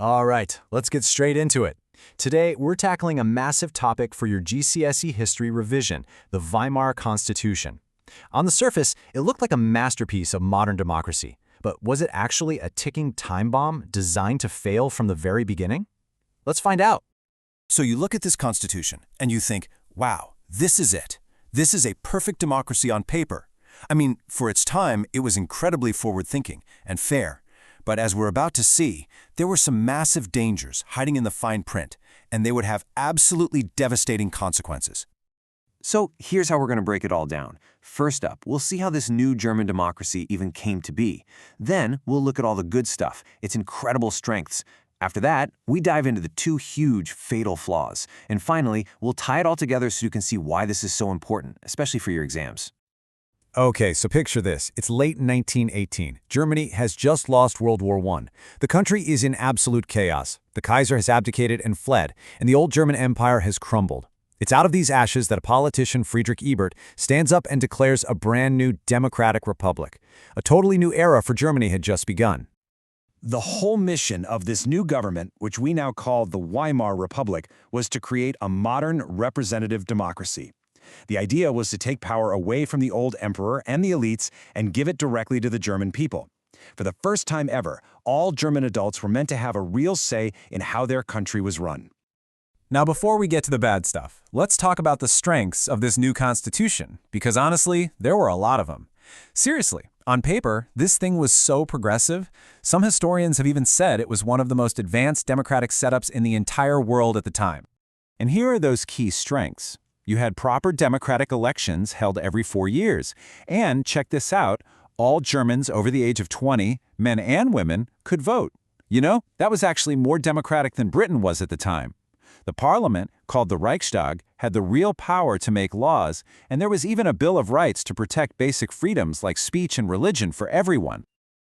All right, let's get straight into it. Today, we're tackling a massive topic for your GCSE history revision, the Weimar Constitution. On the surface, it looked like a masterpiece of modern democracy, but was it actually a ticking time bomb designed to fail from the very beginning? Let's find out. So you look at this constitution and you think, wow, this is it. This is a perfect democracy on paper. I mean, for its time, it was incredibly forward-thinking and fair. But as we're about to see, there were some massive dangers hiding in the fine print, and they would have absolutely devastating consequences. So here's how we're going to break it all down. First up, we'll see how this new German democracy even came to be. Then we'll look at all the good stuff, its incredible strengths. After that, we dive into the two huge, fatal flaws. And finally, we'll tie it all together so you can see why this is so important, especially for your exams. Okay, so picture this. It's late 1918. Germany has just lost World War I. The country is in absolute chaos. The Kaiser has abdicated and fled, and the old German Empire has crumbled. It's out of these ashes that a politician, Friedrich Ebert, stands up and declares a brand new democratic republic. A totally new era for Germany had just begun. The whole mission of this new government, which we now call the Weimar Republic, was to create a modern representative democracy. The idea was to take power away from the old emperor and the elites and give it directly to the German people. For the first time ever, all German adults were meant to have a real say in how their country was run. Now, before we get to the bad stuff, let's talk about the strengths of this new constitution, because honestly, there were a lot of them. Seriously, on paper, this thing was so progressive, some historians have even said it was one of the most advanced democratic setups in the entire world at the time. And here are those key strengths. You had proper democratic elections held every 4 years. And, check this out, all Germans over the age of 20, men and women, could vote. You know, that was actually more democratic than Britain was at the time. The parliament, called the Reichstag, had the real power to make laws, and there was even a Bill of Rights to protect basic freedoms like speech and religion for everyone.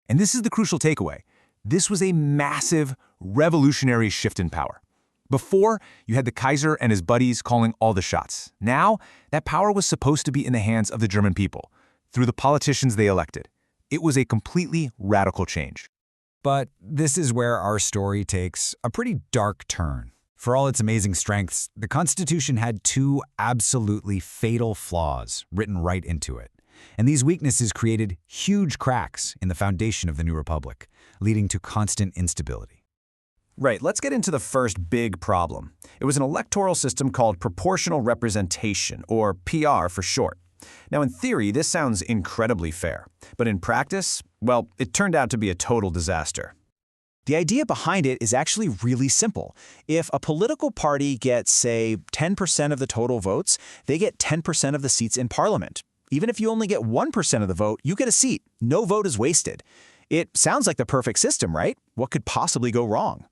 And this is the crucial takeaway. This was a massive, revolutionary shift in power. Before, you had the Kaiser and his buddies calling all the shots. Now, that power was supposed to be in the hands of the German people, through the politicians they elected. It was a completely radical change. But this is where our story takes a pretty dark turn. For all its amazing strengths, the Constitution had two absolutely fatal flaws written right into it. And these weaknesses created huge cracks in the foundation of the new republic, leading to constant instability. Right, let's get into the first big problem. It was an electoral system called proportional representation, or PR for short. Now, in theory, this sounds incredibly fair. But in practice, well, it turned out to be a total disaster. The idea behind it is actually really simple. If a political party gets, say, 10% of the total votes, they get 10% of the seats in parliament. Even if you only get 1% of the vote, you get a seat. No vote is wasted. It sounds like the perfect system, right? What could possibly go wrong?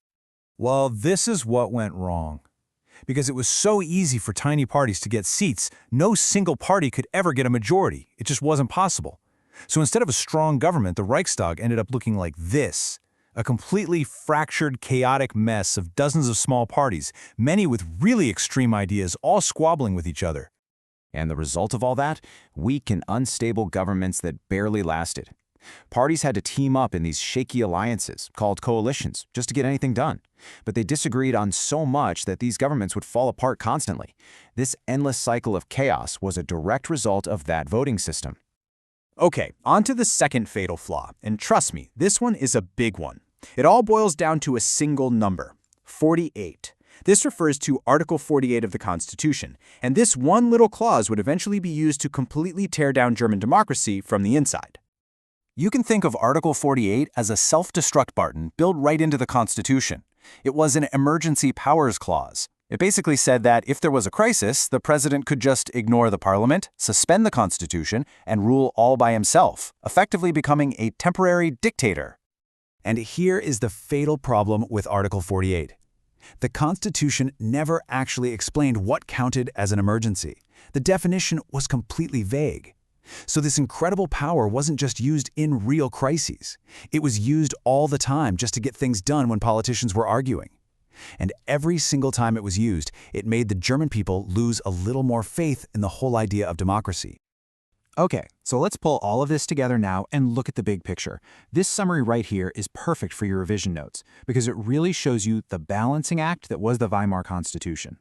Well, this is what went wrong. Because it was so easy for tiny parties to get seats, no single party could ever get a majority. It just wasn't possible. So instead of a strong government, the Reichstag ended up looking like this. A completely fractured, chaotic mess of dozens of small parties, many with really extreme ideas, all squabbling with each other. And the result of all that? Weak and unstable governments that barely lasted. Parties had to team up in these shaky alliances, called coalitions, just to get anything done. But they disagreed on so much that these governments would fall apart constantly. This endless cycle of chaos was a direct result of that voting system. Okay, on to the second fatal flaw. And trust me, this one is a big one. It all boils down to a single number, 48. This refers to Article 48 of the Constitution, and this one little clause would eventually be used to completely tear down German democracy from the inside. You can think of Article 48 as a self-destruct button built right into the Constitution. It was an emergency powers clause. It basically said that if there was a crisis, the president could just ignore the parliament, suspend the Constitution, and rule all by himself, effectively becoming a temporary dictator. And here is the fatal problem with Article 48. The Constitution never actually explained what counted as an emergency. The definition was completely vague. So this incredible power wasn't just used in real crises. It was used all the time just to get things done when politicians were arguing. And every single time it was used, it made the German people lose a little more faith in the whole idea of democracy. Okay, so let's pull all of this together now and look at the big picture. This summary right here is perfect for your revision notes because it really shows you the balancing act that was the Weimar Constitution.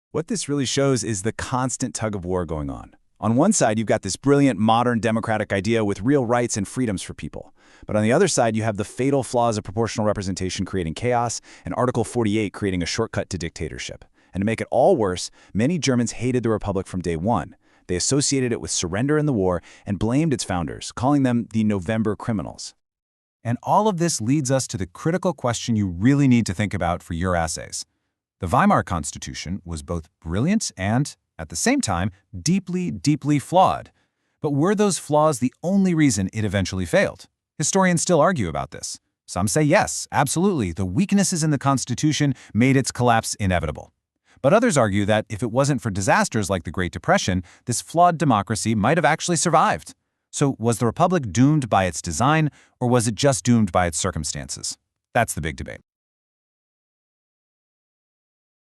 What this really shows is the constant tug of war going on. On one side, you've got this brilliant, modern, democratic idea with real rights and freedoms for people. But on the other side, you have the fatal flaws of proportional representation creating chaos and Article 48 creating a shortcut to dictatorship. And to make it all worse, many Germans hated the Republic from day one. They associated it with surrender in the war and blamed its founders, calling them the November criminals. And all of this leads us to the critical question you really need to think about for your essays. The Weimar Constitution was both brilliant and, at the same time, deeply, deeply flawed. But were those flaws the only reason it eventually failed? Historians still argue about this. Some say yes, absolutely, the weaknesses in the Constitution made its collapse inevitable. But others argue that if it wasn't for disasters like the Great Depression, this flawed democracy might have actually survived. So was the Republic doomed by its design, or was it just doomed by its circumstances? That's the big debate.